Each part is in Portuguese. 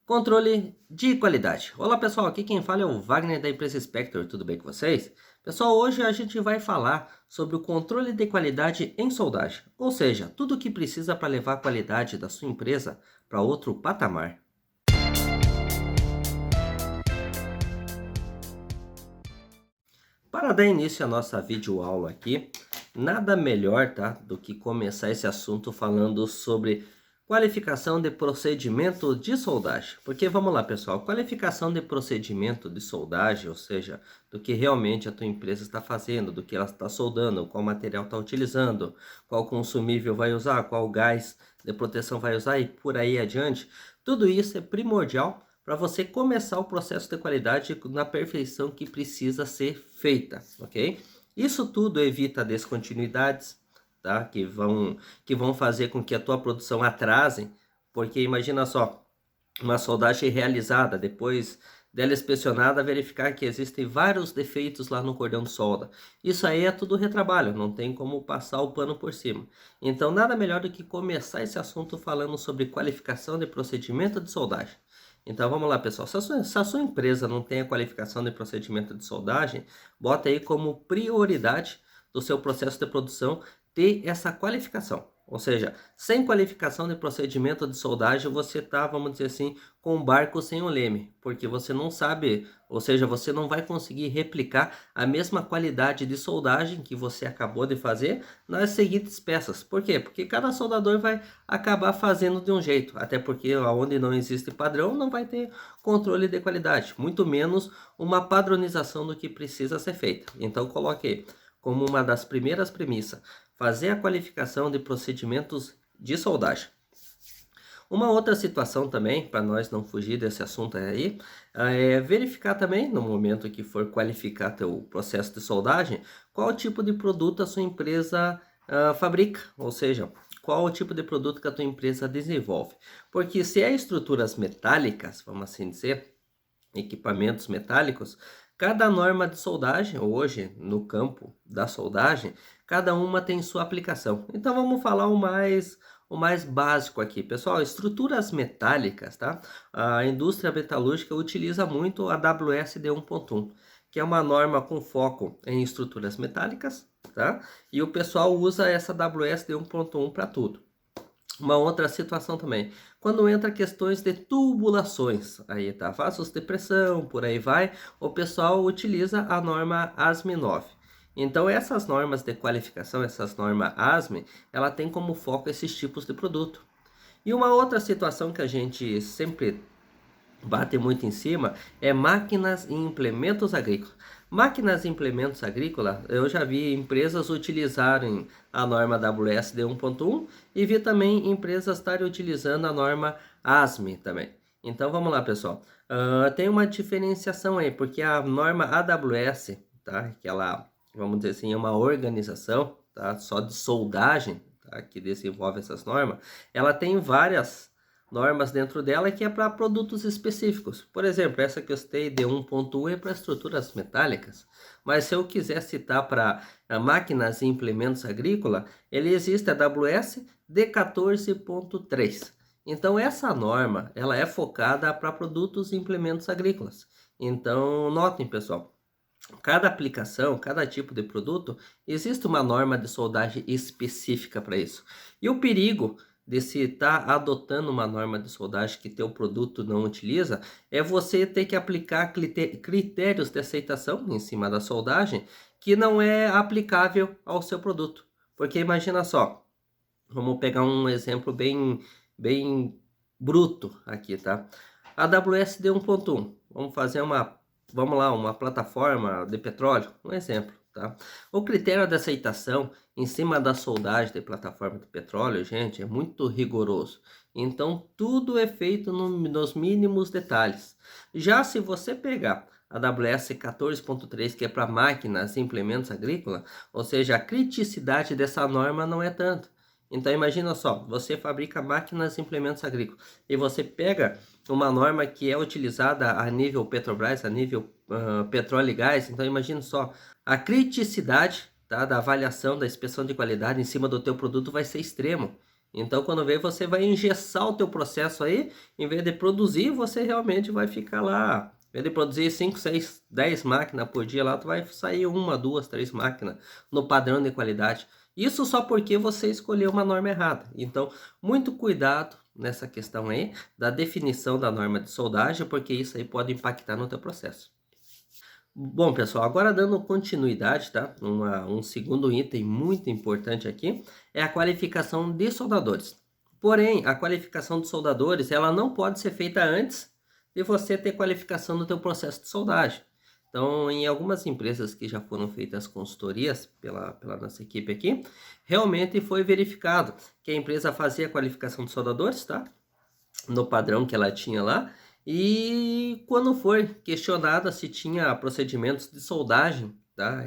Controle de qualidade. Olá pessoal, aqui quem fala é o Wagner da empresa Spector, tudo bem com vocês? Pessoal, hoje a gente vai falar sobre o controle de qualidade em soldagem, ou seja, tudo o que precisa para levar a qualidade da sua empresa para outro patamar. Para dar início à nossa videoaula aqui, nada melhor, tá, do que começar esse assunto falando sobre qualificação de procedimento de soldagem. Porque vamos lá, pessoal, qualificação de procedimento de soldagem, ou seja, do que realmente a tua empresa está fazendo, do que ela está soldando, qual material está utilizando, qual consumível vai usar, qual gás de proteção vai usar e por aí adiante. Tudo isso é primordial para você começar o processo de qualidade na perfeição que precisa ser feita, ok? Isso tudo evita descontinuidades, tá? Que vão fazer com que a tua produção atrase, porque imagina só, uma soldagem realizada, depois dela inspecionada, verificar que existem vários defeitos lá no cordão de solda. Isso aí é tudo retrabalho, não tem como passar o pano por cima. Então, nada melhor do que começar esse assunto falando sobre qualificação de procedimento de soldagem. Então vamos lá, pessoal. Se a sua empresa não tem a qualificação de procedimento de soldagem, bota aí como prioridade do seu processo de produção ter essa qualificação. Ou seja, sem qualificação de procedimento de soldagem, você tá, vamos dizer assim, com um barco sem um leme, porque você não sabe, ou seja, você não vai conseguir replicar a mesma qualidade de soldagem que você acabou de fazer nas seguintes peças. Por quê? Porque cada soldador vai acabar fazendo de um jeito, até porque onde não existe padrão, não vai ter controle de qualidade, muito menos uma padronização do que precisa ser feito. Então, coloquei como uma das primeiras premissas fazer a qualificação de procedimentos de soldagem. Uma outra situação também, para nós não fugir desse assunto aí, é verificar também, no momento que for qualificar teu processo de soldagem, qual tipo de produto a sua empresa fabrica, ou seja, qual o tipo de produto que a tua empresa desenvolve. Porque se é estruturas metálicas, vamos assim dizer, equipamentos metálicos, cada norma de soldagem, hoje no campo da soldagem, cada uma tem sua aplicação. Então vamos falar o mais básico aqui, pessoal. Estruturas metálicas, tá? A indústria metalúrgica utiliza muito a WSD 1.1, que é uma norma com foco em estruturas metálicas, tá? E o pessoal usa essa WSD 1.1 para tudo. Uma outra situação também, quando entra questões de tubulações, aí tá, vasos de pressão, por aí vai, o pessoal utiliza a norma ASME 9. Então essas normas de qualificação, essas normas ASME, ela tem como foco esses tipos de produto. E uma outra situação que a gente sempre bate muito em cima é máquinas e implementos agrícolas. Máquinas e implementos agrícolas, eu já vi empresas utilizarem a norma WSD 1.1 e vi também empresas estarem utilizando a norma ASME também. Então vamos lá, pessoal. Tem uma diferenciação aí, porque a norma AWS, tá? Que ela, vamos dizer assim, é uma organização, tá? Só de soldagem, tá? Que desenvolve essas normas. Ela tem várias normas dentro dela que é para produtos específicos. Por exemplo, essa que eu citei de 1.1 é para estruturas metálicas. Mas se eu quiser citar para máquinas e implementos agrícolas, ele existe a WS D14.3. Então essa norma, ela é focada para produtos e implementos agrícolas. Então notem, pessoal, cada aplicação, cada tipo de produto, existe uma norma de soldagem específica para isso. E o perigo de se estar adotando uma norma de soldagem que teu produto não utiliza, é você ter que aplicar critérios de aceitação em cima da soldagem que não é aplicável ao seu produto. Porque imagina só, vamos pegar um exemplo bem bruto aqui, tá? A WSD 1.1, vamos lá, uma plataforma de petróleo, um exemplo, tá? O critério de aceitação em cima da soldagem de plataforma de petróleo, gente, é muito rigoroso. Então, tudo é feito nos mínimos detalhes. Já se você pegar a WS 14.3, que é para máquinas e implementos agrícolas, ou seja, a criticidade dessa norma não é tanto. Então imagina só, você fabrica máquinas e implementos agrícolas e você pega uma norma que é utilizada a nível Petrobras, a nível petróleo e gás. Então imagina só, a criticidade, tá, da avaliação da inspeção de qualidade em cima do teu produto vai ser extremo. Então, quando vê, você vai engessar o teu processo aí, em vez de produzir, você realmente vai ficar lá. Em vez de produzir 5, 6, 10 máquinas por dia lá, tu vai sair 1, 2, 3 máquinas no padrão de qualidade. Isso só porque você escolheu uma norma errada. Então, muito cuidado nessa questão aí da definição da norma de soldagem, porque isso aí pode impactar no teu processo. Bom, pessoal, agora dando continuidade, tá? Um segundo item muito importante aqui é a qualificação de soldadores. Porém, a qualificação de soldadores, ela não pode ser feita antes de você ter qualificação do teu processo de soldagem. Então, em algumas empresas que já foram feitas consultorias pela nossa equipe aqui, realmente foi verificado que a empresa fazia a qualificação de soldadores, tá? No padrão que ela tinha lá. E quando foi questionada se tinha procedimentos de soldagem, tá?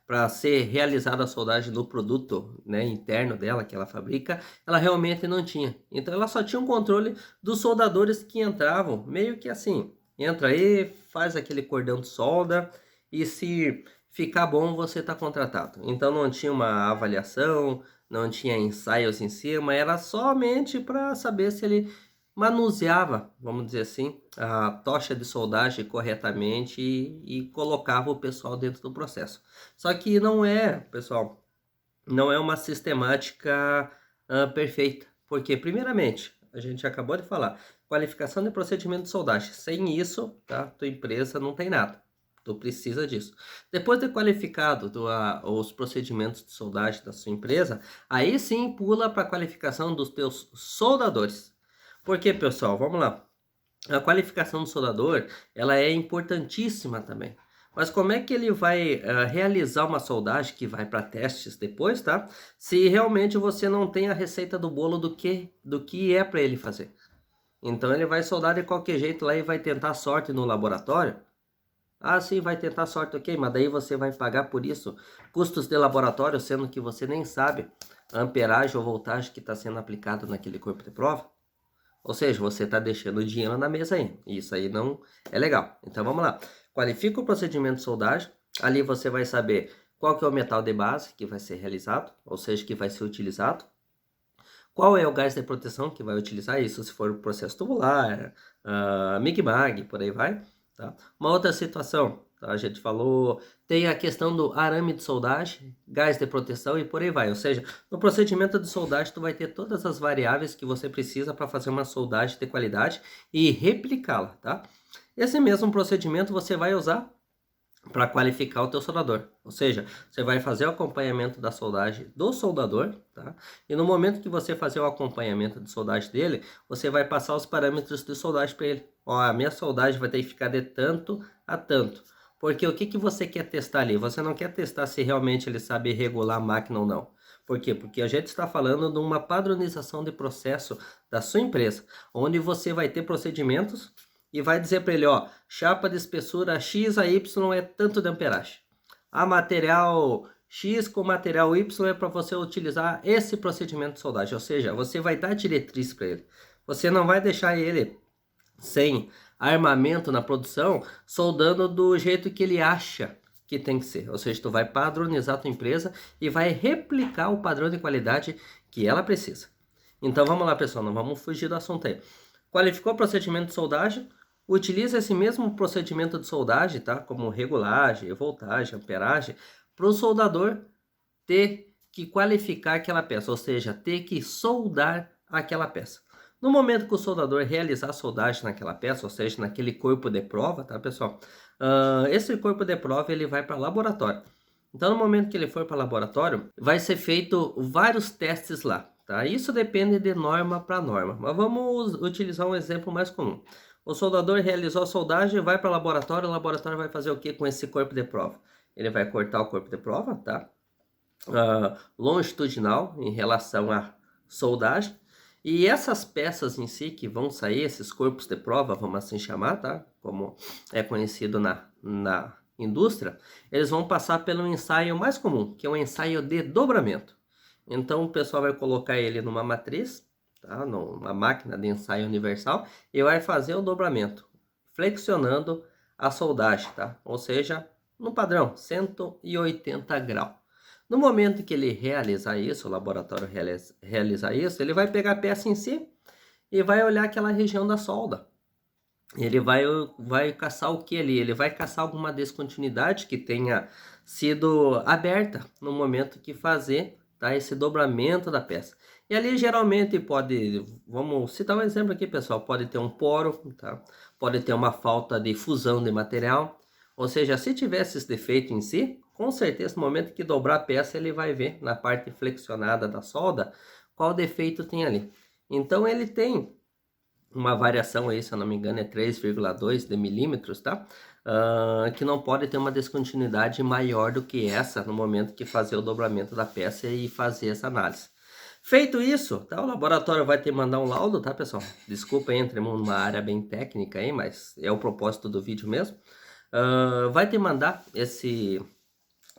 Para ser realizada a soldagem no produto, né, interno dela, que ela fabrica, ela realmente não tinha. Então ela só tinha um controle dos soldadores que entravam, meio que assim, entra aí, faz aquele cordão de solda e se ficar bom você está contratado. Então não tinha uma avaliação, não tinha ensaios em cima, era somente para saber se ele manuseava, vamos dizer assim, a tocha de soldagem corretamente e colocava o pessoal dentro do processo. Só que não é, pessoal, não é uma sistemática perfeita, porque primeiramente, a gente acabou de falar, qualificação de procedimento de soldagem. Sem isso, tá? Tua empresa não tem nada. Tu precisa disso. Depois de qualificado os procedimentos de soldagem da sua empresa, aí sim pula para a qualificação dos teus soldadores. Porque, pessoal, vamos lá. A qualificação do soldador, ela é importantíssima também. Mas como é que ele vai realizar uma soldagem que vai para testes depois, tá? Se realmente você não tem a receita do bolo do que é para ele fazer. Então ele vai soldar de qualquer jeito lá e vai tentar sorte no laboratório. Ah, sim, vai tentar sorte, ok, mas daí você vai pagar por isso custos de laboratório, sendo que você nem sabe a amperagem ou voltagem que está sendo aplicado naquele corpo de prova. Ou seja, você está deixando o dinheiro na mesa aí. Isso aí não é legal. Então vamos lá. Qualifica o procedimento de soldagem. Ali você vai saber qual que é o metal de base que vai ser realizado, ou seja, que vai ser utilizado. Qual é o gás de proteção que vai utilizar isso, se for o processo tubular, MIG-MAG, por aí vai. Tá? Uma outra situação, tá? A gente falou, tem a questão do arame de soldagem, gás de proteção e por aí vai. Ou seja, no procedimento de soldagem, tu vai ter todas as variáveis que você precisa para fazer uma soldagem de qualidade e replicá-la, tá? Esse mesmo procedimento você vai usar para qualificar o teu soldador. Ou seja, você vai fazer o acompanhamento da soldagem do soldador, tá? E no momento que você fazer o acompanhamento de soldagem dele, você vai passar os parâmetros de soldagem para ele. Ó, a minha soldagem vai ter que ficar de tanto a tanto. Porque o que você quer testar ali? Você não quer testar se realmente ele sabe regular a máquina ou não. Por quê? Porque a gente está falando de uma padronização de processo da sua empresa, onde você vai ter procedimentos e vai dizer para ele, ó, chapa de espessura X a Y é tanto de amperagem. A material X com material Y é para você utilizar esse procedimento de soldagem, ou seja, você vai dar diretriz para ele. Você não vai deixar ele sem armamento na produção, soldando do jeito que ele acha que tem que ser. Ou seja, tu vai padronizar a tua empresa e vai replicar o padrão de qualidade que ela precisa. Então vamos lá, pessoal, não vamos fugir do assunto aí. Qualificou o procedimento de soldagem, utiliza esse mesmo procedimento de soldagem, tá? Como regulagem, voltagem, amperagem, para o soldador ter que qualificar aquela peça, ou seja, ter que soldar aquela peça. No momento que o soldador realizar a soldagem naquela peça, ou seja, naquele corpo de prova, tá, pessoal? Esse corpo de prova ele vai para laboratório. Então, no momento que ele for para laboratório, vai ser feito vários testes lá, tá? Isso depende de norma para norma, mas vamos utilizar um exemplo mais comum. O soldador realizou a soldagem, vai para o laboratório vai fazer o que com esse corpo de prova? Ele vai cortar o corpo de prova, tá? Longitudinal em relação à soldagem. E essas peças em si que vão sair, esses corpos de prova, vamos assim chamar, tá? Como é conhecido na indústria, eles vão passar pelo ensaio mais comum, que é o ensaio de dobramento. Então o pessoal vai colocar ele numa matriz, tá? Numa máquina de ensaio universal, e vai fazer o dobramento, flexionando a soldagem, tá? Ou seja, no padrão, 180 graus. No momento que ele realizar isso, o laboratório realizar isso, ele vai pegar a peça em si e vai olhar aquela região da solda. Ele vai caçar o que ali? Ele vai caçar alguma descontinuidade que tenha sido aberta no momento que fazer, tá, esse dobramento da peça. E ali geralmente pode, vamos citar um exemplo aqui, pessoal, pode ter um poro, tá? Pode ter uma falta de fusão de material. Ou seja, se tivesse esse defeito em si, com certeza no momento que dobrar a peça ele vai ver na parte flexionada da solda qual defeito tem ali. Então ele tem uma variação aí, se eu não me engano, é 3,2 de milímetros, tá? Que não pode ter uma descontinuidade maior do que essa no momento que fazer o dobramento da peça e fazer essa análise. Feito isso, tá? O laboratório vai te mandar um laudo, tá, pessoal? Desculpa, entremos numa área bem técnica aí, mas é o propósito do vídeo mesmo. Vai te mandar esse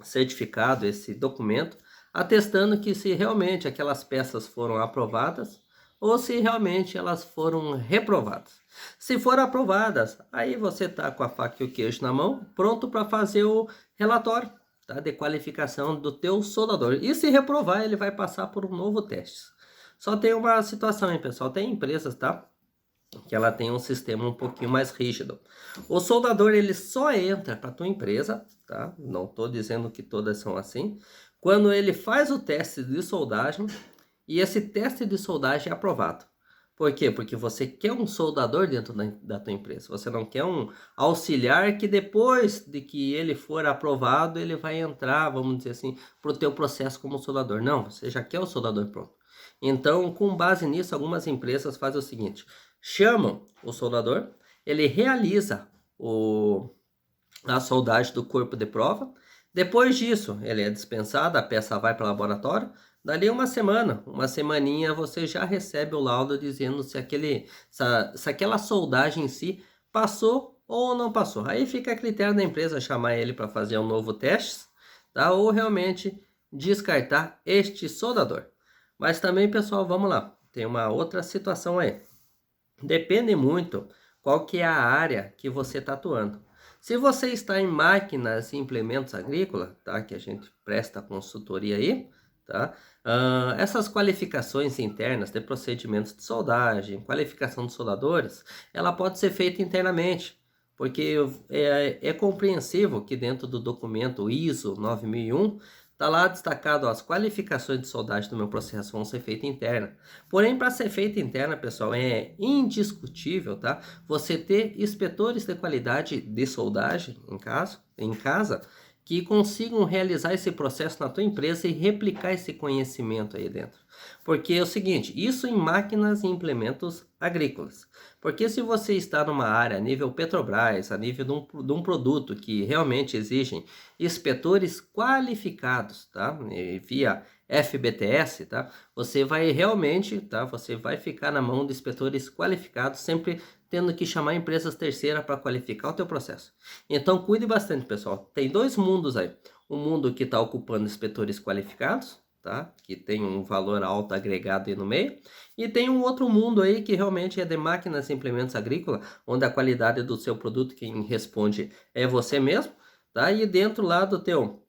certificado, esse documento, atestando que se realmente aquelas peças foram aprovadas ou se realmente elas foram reprovadas. Se foram aprovadas, aí você está com a faca e o queijo na mão, pronto para fazer o relatório, tá, de qualificação do teu soldador. E se reprovar, ele vai passar por um novo teste. Só tem uma situação aí, pessoal, tem empresas, tá, que ela tem um sistema um pouquinho mais rígido. O soldador ele só entra para tua empresa, tá? Não estou dizendo que todas são assim. Quando ele faz o teste de soldagem e esse teste de soldagem é aprovado. Por quê? Porque você quer um soldador dentro da tua empresa. Você não quer um auxiliar que depois de que ele for aprovado, ele vai entrar, vamos dizer assim, para o teu processo como soldador. Não, você já quer o soldador pronto. Então, com base nisso, algumas empresas fazem o seguinte: chamam o soldador, ele realiza a soldagem do corpo de prova. Depois disso, ele é dispensado, a peça vai para o laboratório. Dali uma semaninha, você já recebe o laudo dizendo se aquela soldagem em si passou ou não passou. Aí fica a critério da empresa chamar ele para fazer um novo teste, tá? Ou realmente descartar este soldador. Mas também, pessoal, vamos lá. Tem uma outra situação aí. Depende muito qual que é a área que você está atuando. Se você está em máquinas e implementos agrícolas, tá, que a gente presta consultoria aí, tá, essas qualificações internas de procedimentos de soldagem, qualificação de soldadores, ela pode ser feita internamente, porque é compreensível que dentro do documento ISO 9001, está lá destacado as qualificações de soldagem do meu processo vão ser feitas interna. Porém, para ser feita interna, pessoal, é indiscutível, tá? Você ter inspetores de qualidade de soldagem em casa, que consigam realizar esse processo na tua empresa e replicar esse conhecimento aí dentro. Porque é o seguinte, isso em máquinas e implementos agrícolas. Porque se você está numa área a nível Petrobras, a nível de um produto que realmente exigem inspetores qualificados, tá? Via FBTS, tá? Você vai realmente, tá? Você vai ficar na mão de inspetores qualificados, sempre tendo que chamar empresas terceiras para qualificar o teu processo. Então cuide bastante, pessoal. Tem dois mundos aí. Um mundo que está ocupando inspetores qualificados, tá? Que tem um valor alto agregado aí no meio. E tem um outro mundo aí que realmente é de máquinas e implementos agrícolas, onde a qualidade do seu produto, quem responde é você mesmo, tá? E dentro lá do teu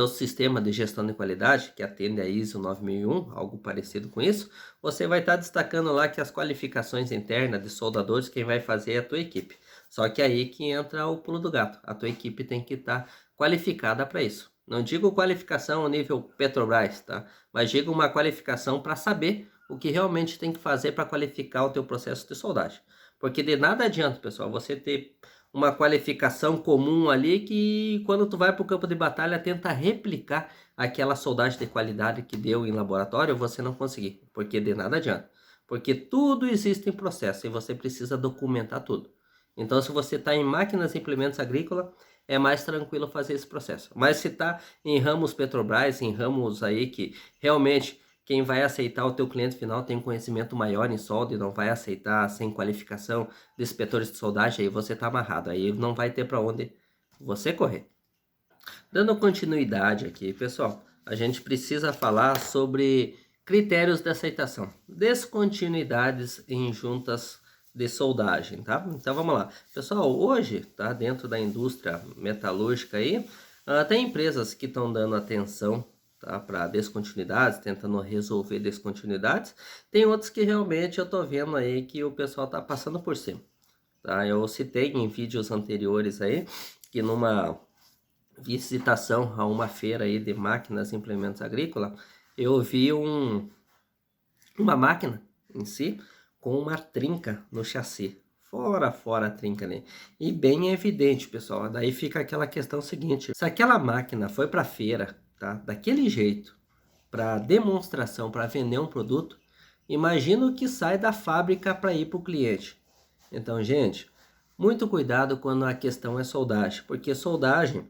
sistema de gestão de qualidade, que atende a ISO 9001, algo parecido com isso, você vai estar destacando lá que as qualificações internas de soldadores, quem vai fazer é a tua equipe. Só que aí que entra o pulo do gato. A tua equipe tem que estar qualificada para isso. Não digo qualificação ao nível Petrobras, tá? Mas digo uma qualificação para saber o que realmente tem que fazer para qualificar o teu processo de soldagem. Porque de nada adianta, pessoal, você ter uma qualificação comum ali que quando tu vai para o campo de batalha tenta replicar aquela soldagem de qualidade que deu em laboratório, você não conseguir, porque de nada adianta. Porque tudo existe em processo e você precisa documentar tudo. Então, se você está em máquinas e implementos agrícolas, é mais tranquilo fazer esse processo. Mas se está em ramos Petrobras, em ramos aí que realmente quem vai aceitar o teu cliente final tem um conhecimento maior em solda e não vai aceitar sem qualificação de inspetores de soldagem, aí você está amarrado, aí não vai ter para onde você correr. Dando continuidade aqui, pessoal, a gente precisa falar sobre critérios de aceitação, descontinuidades em juntas de soldagem, tá? Então vamos lá. Pessoal, hoje, tá, dentro da indústria metalúrgica aí, tem empresas que estão dando atenção tá? Para descontinuidades, tentando resolver descontinuidades. Tem outros que realmente eu tô vendo aí que o pessoal tá passando por cima, tá? Eu citei em vídeos anteriores aí que numa visitação a uma feira aí de máquinas e implementos agrícolas, eu vi uma máquina em si com uma trinca no chassi. Fora a trinca ali. E bem evidente, pessoal. Daí fica aquela questão seguinte: se aquela máquina foi para feira, tá? Daquele jeito, para demonstração, para vender um produto, imagina o que sai da fábrica para ir para o cliente. Então, gente, muito cuidado quando a questão é soldagem, porque soldagem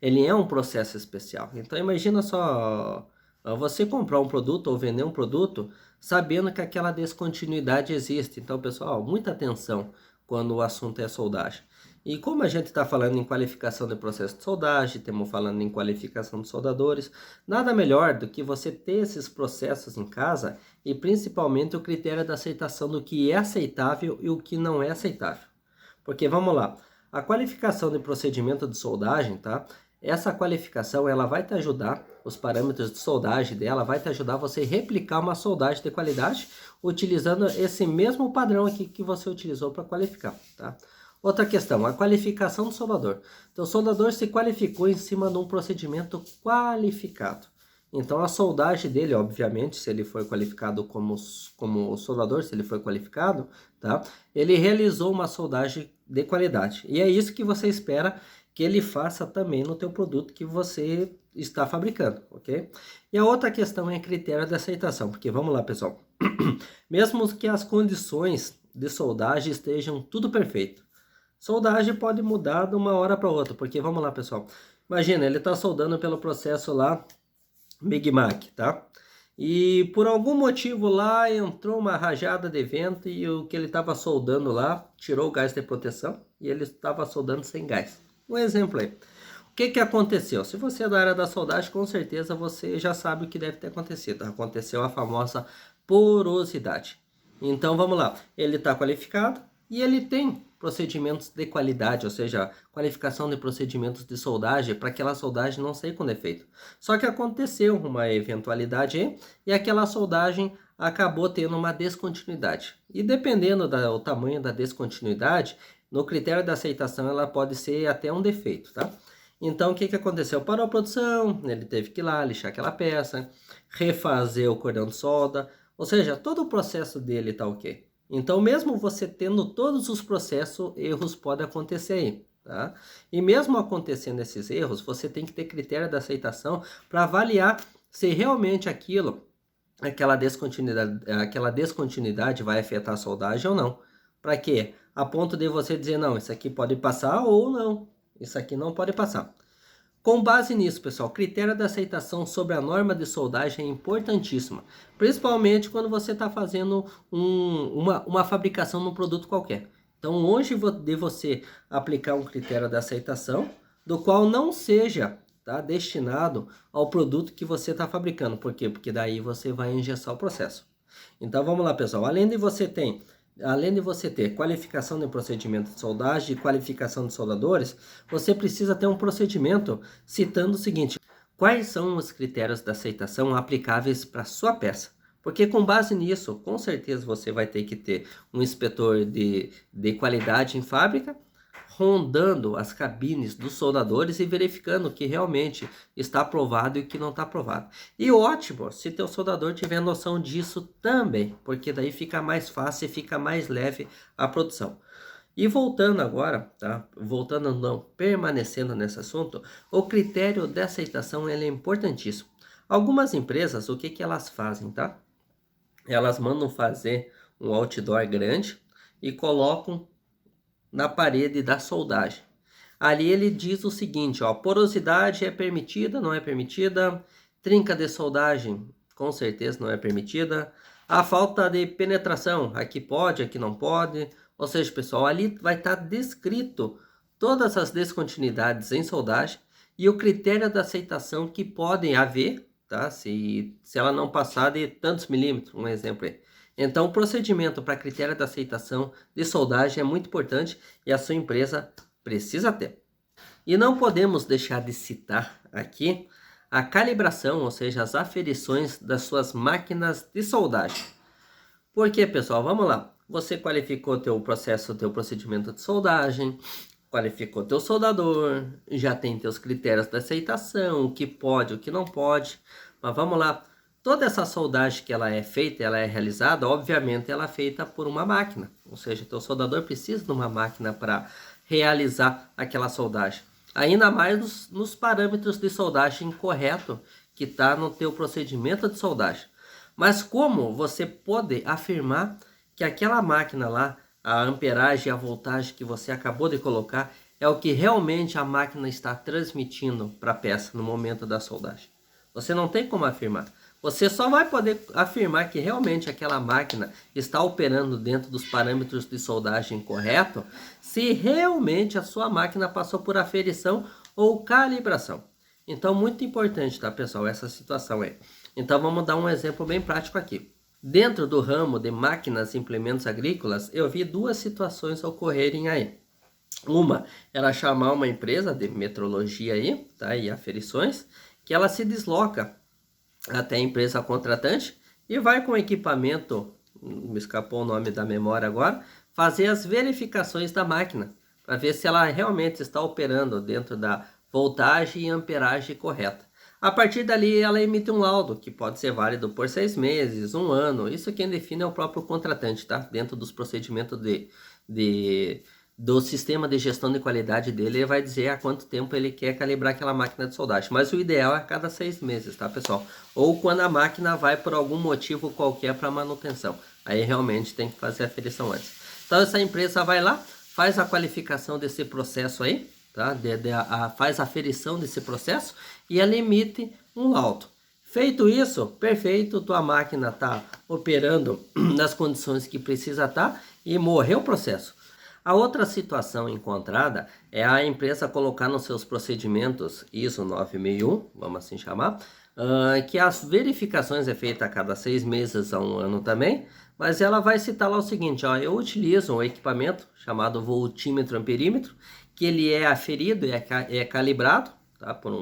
ele é um processo especial. Então imagina só você comprar um produto ou vender um produto sabendo que aquela descontinuidade existe. Então, pessoal, muita atenção quando o assunto é soldagem. E como a gente está falando em qualificação de processo de soldagem, estamos falando em qualificação de soldadores, nada melhor do que você ter esses processos em casa e principalmente o critério da aceitação do que é aceitável e o que não é aceitável. Porque vamos lá, a qualificação de procedimento de soldagem, tá? Essa qualificação ela vai te ajudar, os parâmetros de soldagem dela vai te ajudar você replicar uma soldagem de qualidade utilizando esse mesmo padrão aqui que você utilizou para qualificar, tá? Outra questão, a qualificação do soldador. Então, o soldador se qualificou em cima de um procedimento qualificado. Então, a soldagem dele, obviamente, se ele foi qualificado como soldador, se ele foi qualificado, tá? Ele realizou uma soldagem de qualidade. E é isso que você espera que ele faça também no teu produto que você está fabricando, ok? E a outra questão é critério de aceitação, porque vamos lá, pessoal. Mesmo que as condições de soldagem estejam tudo perfeito, soldagem pode mudar de uma hora para outra, porque vamos lá, pessoal. Imagina, ele está soldando pelo processo lá Big Mac, tá? E por algum motivo lá entrou uma rajada de vento e o que ele estava soldando lá tirou o gás de proteção e ele estava soldando sem gás. Um exemplo aí. O que aconteceu? Se você é da área da soldagem, com certeza você já sabe o que deve ter acontecido. Aconteceu a famosa porosidade. Então vamos lá. Ele está qualificado e ele tem procedimentos de qualidade, ou seja, qualificação de procedimentos de soldagem para aquela soldagem não sair com defeito. Só que aconteceu uma eventualidade aí, e aquela soldagem acabou tendo uma descontinuidade. E dependendo do tamanho da descontinuidade, no critério da aceitação ela pode ser até um defeito, tá? Então o que aconteceu? Parou a produção, ele teve que ir lá lixar aquela peça, refazer o cordão de solda, ou seja, todo o processo dele tá ok. Então, mesmo você tendo todos os processos, erros podem acontecer aí, tá? E mesmo acontecendo esses erros, você tem que ter critério de aceitação para avaliar se realmente aquela descontinuidade vai afetar a soldagem ou não. Para quê? A ponto de você dizer, não, isso aqui pode passar ou não, isso aqui não pode passar. Com base nisso, pessoal, critério de aceitação sobre a norma de soldagem é importantíssima, principalmente quando você está fazendo uma fabricação num produto qualquer. Então, longe de você aplicar um critério de aceitação, do qual não seja destinado ao produto que você está fabricando. Por quê? Porque daí você vai engessar o processo. Então, vamos lá, pessoal. Além de você ter qualificação de procedimento de soldagem e qualificação de soldadores, você precisa ter um procedimento citando o seguinte: quais são os critérios de aceitação aplicáveis para sua peça? Porque com base nisso, com certeza você vai ter que ter um inspetor de qualidade em fábrica, rondando as cabines dos soldadores e verificando que realmente está aprovado e que não está aprovado. E ótimo se teu soldador tiver noção disso também, porque daí fica mais fácil e fica mais leve a produção. E voltando agora, permanecendo nesse assunto, o critério de aceitação ele é importantíssimo. Algumas empresas, o que elas fazem, tá? Elas mandam fazer um outdoor grande e colocam na parede da soldagem. Ali ele diz o seguinte, ó, porosidade é permitida, não é permitida, trinca de soldagem com certeza não é permitida, a falta de penetração, aqui pode, aqui não pode, ou seja, pessoal, ali vai estar descrito todas as descontinuidades em soldagem e o critério de aceitação que podem haver, tá? Se ela não passar de tantos milímetros, um exemplo aí. Então, o procedimento para critério de aceitação de soldagem é muito importante e a sua empresa precisa ter. E não podemos deixar de citar aqui a calibração, ou seja, as aferições das suas máquinas de soldagem. Por quê, pessoal? Vamos lá. Você qualificou teu processo, teu procedimento de soldagem, qualificou teu soldador, já tem teus critérios de aceitação, o que pode, o que não pode. Mas vamos lá. Toda essa soldagem que ela é feita, ela é realizada, obviamente ela é feita por uma máquina. Ou seja, teu soldador precisa de uma máquina para realizar aquela soldagem. Ainda mais nos parâmetros de soldagem correto que está no teu procedimento de soldagem. Mas como você pode afirmar que aquela máquina lá, a amperagem e a voltagem que você acabou de colocar, é o que realmente a máquina está transmitindo para a peça no momento da soldagem? Você não tem como afirmar. Você só vai poder afirmar que realmente aquela máquina está operando dentro dos parâmetros de soldagem correto se realmente a sua máquina passou por aferição ou calibração. Então, muito importante, tá, pessoal, essa situação aí. Então, vamos dar um exemplo bem prático aqui. Dentro do ramo de máquinas e implementos agrícolas, eu vi duas situações ocorrerem aí. Uma era chamar uma empresa de metrologia aí, tá, e aferições, que ela se desloca até a empresa contratante e vai com equipamento, me escapou o nome da memória agora, fazer as verificações da máquina, para ver se ela realmente está operando dentro da voltagem e amperagem correta. A partir dali, ela emite um laudo, que pode ser válido por 6 meses, 1 ano. Isso quem define é o próprio contratante, tá? Dentro dos procedimentos do sistema de gestão de qualidade dele, ele vai dizer há quanto tempo ele quer calibrar aquela máquina de soldagem. Mas o ideal é a cada 6 meses, tá, pessoal? Ou quando a máquina vai por algum motivo qualquer para manutenção. Aí realmente tem que fazer a aferição antes. Então essa empresa vai lá, faz a qualificação desse processo aí, tá? Faz a aferição desse processo e ela emite um laudo. Feito isso, perfeito, tua máquina está operando nas condições que precisa estar e morreu o processo. A outra situação encontrada é a empresa colocar nos seus procedimentos ISO 9001, vamos assim chamar, que as verificações é feita a cada 6 meses a 1 ano também, mas ela vai citar lá o seguinte, ó, eu utilizo um equipamento chamado voltímetro amperímetro, que ele é aferido e é calibrado, tá, por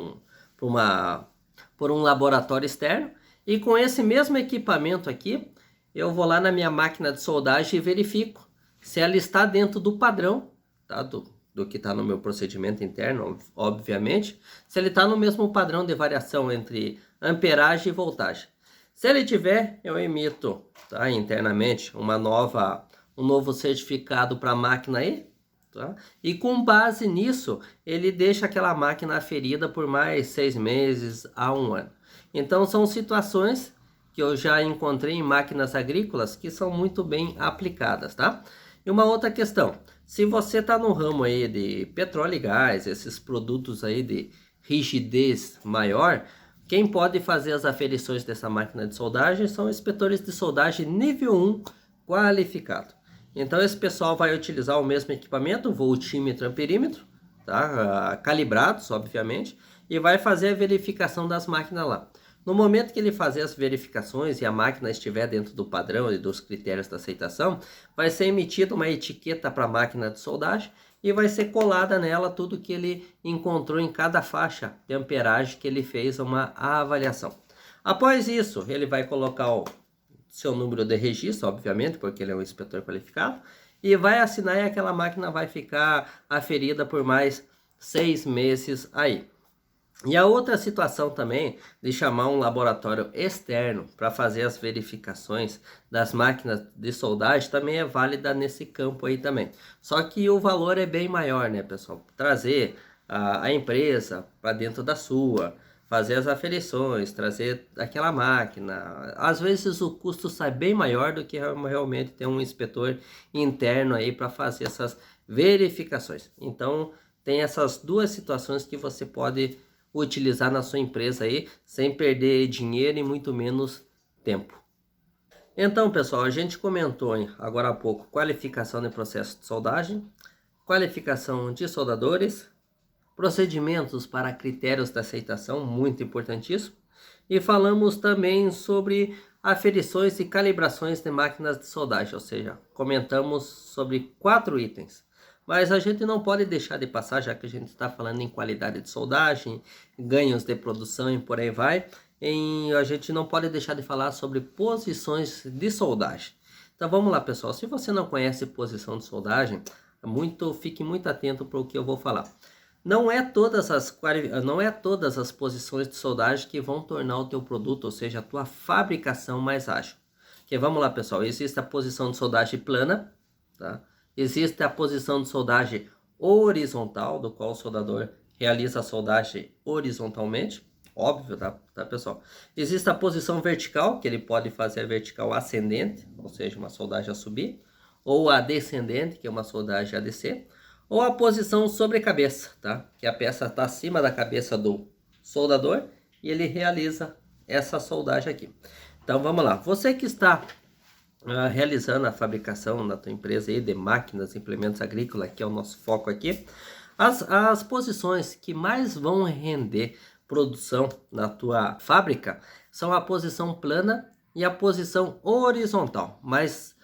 um laboratório externo, e com esse mesmo equipamento aqui, eu vou lá na minha máquina de soldagem e verifico se ela está dentro do padrão, tá, do que está no meu procedimento interno, obviamente, se ele está no mesmo padrão de variação entre amperagem e voltagem. Se ele tiver, eu emito, tá, internamente um novo certificado para a máquina aí, tá? E com base nisso, ele deixa aquela máquina aferida por mais 6 meses a 1 ano. Então são situações que eu já encontrei em máquinas agrícolas que são muito bem aplicadas, tá? E uma outra questão, se você está no ramo aí de petróleo e gás, esses produtos aí de rigidez maior, quem pode fazer as aferições dessa máquina de soldagem são inspetores de soldagem nível 1 qualificado. Então esse pessoal vai utilizar o mesmo equipamento, voltímetro, amperímetro, tá? Calibrados, obviamente, e vai fazer a verificação das máquinas lá. No momento que ele fazer as verificações e a máquina estiver dentro do padrão e dos critérios da aceitação, vai ser emitida uma etiqueta para a máquina de soldagem e vai ser colada nela tudo que ele encontrou em cada faixa de amperagem que ele fez uma avaliação. Após isso, ele vai colocar o seu número de registro, obviamente, porque ele é um inspetor qualificado, e vai assinar e aquela máquina vai ficar aferida por mais 6 meses aí. E a outra situação também de chamar um laboratório externo para fazer as verificações das máquinas de soldagem também é válida nesse campo aí também. Só que o valor é bem maior, né, pessoal? Trazer a empresa para dentro da sua, fazer as aferições, trazer aquela máquina. Às vezes o custo sai bem maior do que realmente ter um inspetor interno aí para fazer essas verificações. Então tem essas duas situações que você pode utilizar na sua empresa aí, sem perder dinheiro e muito menos tempo. Então, pessoal, a gente comentou agora há pouco qualificação de processo de soldagem, qualificação de soldadores, procedimentos para critérios de aceitação, muito importantíssimo, e falamos também sobre aferições e calibrações de máquinas de soldagem, ou seja, comentamos sobre 4 itens. Mas a gente não pode deixar de passar, já que a gente está falando em qualidade de soldagem, ganhos de produção e por aí vai, a gente não pode deixar de falar sobre posições de soldagem. Então vamos lá, pessoal. Se você não conhece posição de soldagem, fique muito atento para o que eu vou falar. Não é todas as posições de soldagem que vão tornar o teu produto, ou seja, a tua fabricação mais ágil. Porque vamos lá, pessoal. Existe a posição de soldagem plana, tá? Existe a posição de soldagem horizontal, do qual o soldador realiza a soldagem horizontalmente. Óbvio, tá, pessoal? Existe a posição vertical, que ele pode fazer a vertical ascendente, ou seja, uma soldagem a subir, ou a descendente, que é uma soldagem a descer, ou a posição sobre cabeça, tá? Que a peça está acima da cabeça do soldador e ele realiza essa soldagem aqui. Então vamos lá. Você que está realizando a fabricação na tua empresa aí de máquinas, implementos agrícolas, que é o nosso foco aqui, as posições que mais vão render produção na tua fábrica são a posição plana e a posição horizontal, mas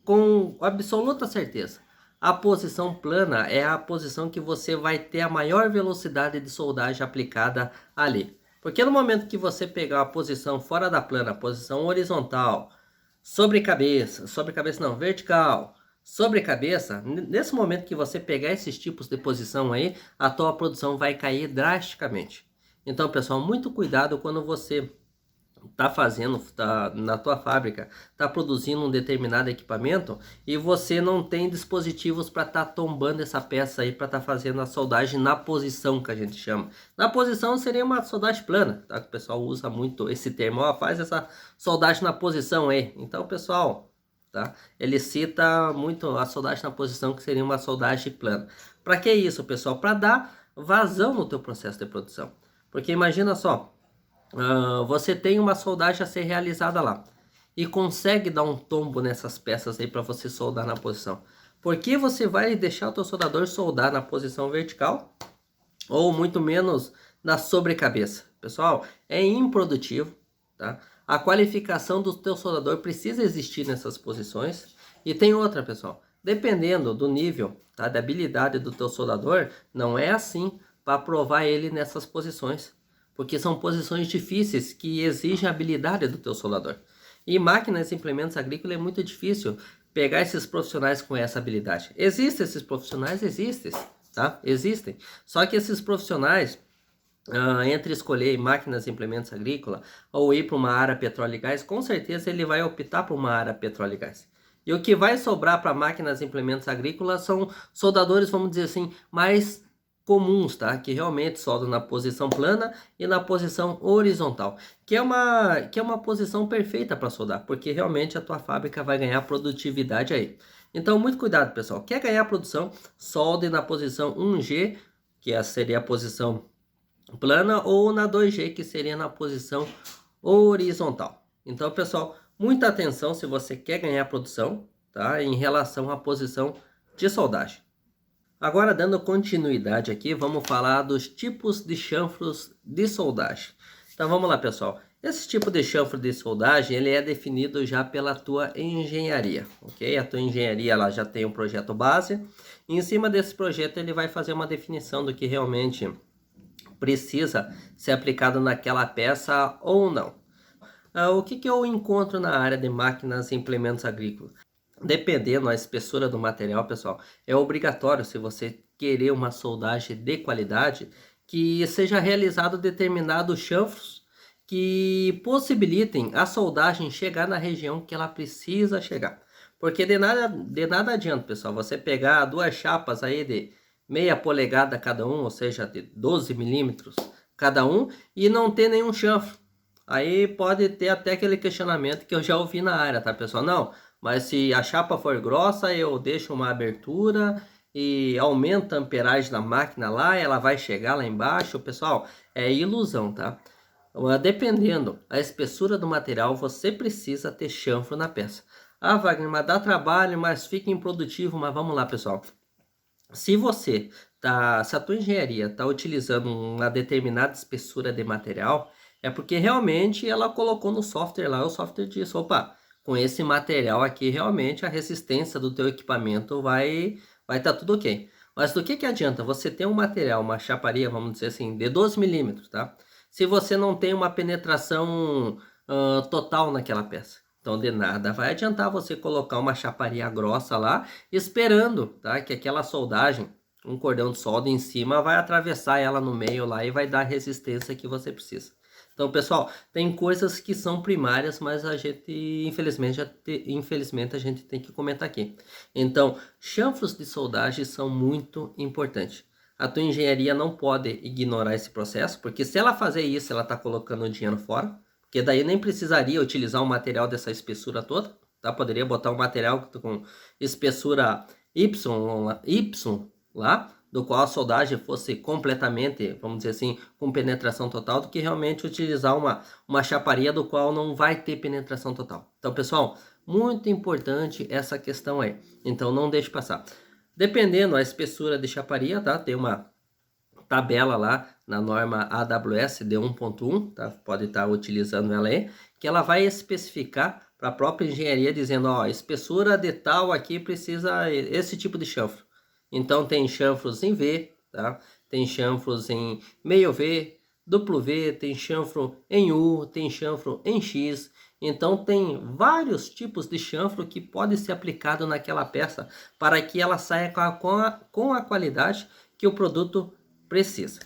com absoluta certeza, a posição plana é a posição que você vai ter a maior velocidade de soldagem aplicada ali. Porque no momento que você pegar a posição fora da plana, a posição horizontal, sobre cabeça não, vertical, sobre cabeça, nesse momento que você pegar esses tipos de posição aí, a tua produção vai cair drasticamente. Então, pessoal, muito cuidado quando você tá na tua fábrica, tá produzindo um determinado equipamento e você não tem dispositivos para estar tombando essa peça aí para estar fazendo a soldagem na posição que a gente chama. Na posição seria uma soldagem plana, tá? O pessoal usa muito esse termo, ó, faz essa soldagem na posição aí. Então, pessoal, tá? Ele cita muito a soldagem na posição, que seria uma soldagem plana. Para que isso, pessoal? Para dar vazão no teu processo de produção. Porque imagina só, você tem uma soldagem a ser realizada lá e consegue dar um tombo nessas peças aí para você soldar na posição. Por que você vai deixar o teu soldador soldar na posição vertical ou muito menos na sobrecabeça? Pessoal, é improdutivo, tá? A qualificação do teu soldador precisa existir nessas posições. E tem outra, pessoal, dependendo do nível, tá, da habilidade do teu soldador, não é assim para provar ele nessas posições. Porque são posições difíceis que exigem a habilidade do teu soldador. E máquinas e implementos agrícolas é muito difícil pegar esses profissionais com essa habilidade. Existem esses profissionais? Existem, tá? Existem. Só que esses profissionais, entre escolher máquinas e implementos agrícolas ou ir para uma área petróleo e gás, com certeza ele vai optar por uma área petróleo e gás. E o que vai sobrar para máquinas e implementos agrícolas são soldadores, vamos dizer assim, mais comuns, tá? Que realmente soldam na posição plana e na posição horizontal, que é uma posição perfeita para soldar, porque realmente a tua fábrica vai ganhar produtividade aí. Então, muito cuidado, pessoal. Quer ganhar produção? Solde na posição 1G, que seria a posição plana, ou na 2G, que seria na posição horizontal. Então, pessoal, muita atenção se você quer ganhar produção, tá? Em relação à posição de soldagem. Agora, dando continuidade aqui, vamos falar dos tipos de chanfros de soldagem. Então, vamos lá, pessoal. Esse tipo de chanfro de soldagem, ele é definido já pela tua engenharia, ok? A tua engenharia, ela já tem um projeto base. E em cima desse projeto, ele vai fazer uma definição do que realmente precisa ser aplicado naquela peça ou não. O que eu encontro na área de máquinas e implementos agrícolas? Dependendo da espessura do material, pessoal, é obrigatório, se você querer uma soldagem de qualidade, que seja realizado determinados chanfros que possibilitem a soldagem chegar na região que ela precisa chegar. Porque de nada adianta, pessoal, você pegar duas chapas aí de meia polegada cada um, ou seja, de 12 milímetros cada um, e não ter nenhum chanfro. Aí pode ter até aquele questionamento que eu já ouvi na área, tá, pessoal? Não, mas se a chapa for grossa, eu deixo uma abertura e aumenta a amperagem da máquina lá, ela vai chegar lá embaixo. Pessoal, é ilusão, tá? Dependendo da espessura do material, você precisa ter chanfro na peça. Ah, Wagner, mas dá trabalho, mas fica improdutivo. Mas vamos lá, pessoal. Se a tua engenharia está utilizando uma determinada espessura de material, é porque realmente ela colocou no software lá, o software diz, opa, com esse material aqui realmente a resistência do teu equipamento vai vai estar tudo ok. Mas do que adianta você ter um material, uma chaparia, vamos dizer assim, de 12 milímetros, tá? Se você não tem uma penetração total naquela peça. Então de nada vai adiantar você colocar uma chaparia grossa lá, esperando, tá? Que aquela soldagem, um cordão de solda em cima, vai atravessar ela no meio lá e vai dar a resistência que você precisa. Então, pessoal, tem coisas que são primárias, mas a gente, infelizmente, a gente tem que comentar aqui. Então, chanfros de soldagem são muito importantes. A tua engenharia não pode ignorar esse processo, porque se ela fazer isso, ela está colocando o dinheiro fora, porque daí nem precisaria utilizar um material dessa espessura toda, tá? Poderia botar um material com espessura Y lá, do qual a soldagem fosse completamente, vamos dizer assim, com penetração total, do que realmente utilizar uma chaparia do qual não vai ter penetração total. Então, pessoal, muito importante essa questão aí. Então, não deixe passar. Dependendo da espessura de chaparia, tá? Tem uma tabela lá na norma AWS de 1.1, tá? Pode estar utilizando ela aí, que ela vai especificar para a própria engenharia dizendo, ó, espessura de tal aqui precisa esse tipo de chanfro. Então tem chanfros em V, tá? Tem chanfros em meio V, duplo V, tem chanfro em U, tem chanfro em X. Então tem vários tipos de chanfro que pode ser aplicado naquela peça para que ela saia com a qualidade que o produto precisa.